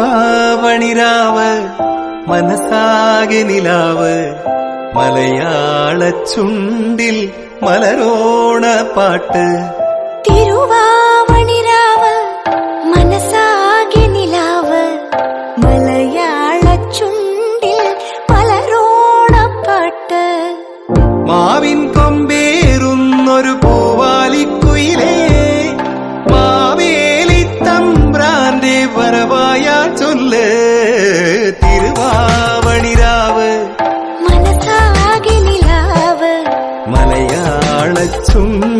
തിരുവാവണിരാവ് മനസ്സാകെ നിലാവ് മലയാള ചുണ്ടിൽ മലരോണ പാട്ട്. തിരുവാവണിരാവ് മനസ്സാകെ നിലാവ് മലയാള ചുണ്ടിൽ മലരോണ പാട്ട്. മാവിൻ കൊമ്പേറുന്നൊരു പൂവാലിക്കുയിലേ മാവേലി തമ്പ്രാന്റെ വരവായ ചൊല്ല്. തിരുവാവണിരാവ് മനസ്സാകെ നിലാവ് മലയാള ചുണ്ടിൽ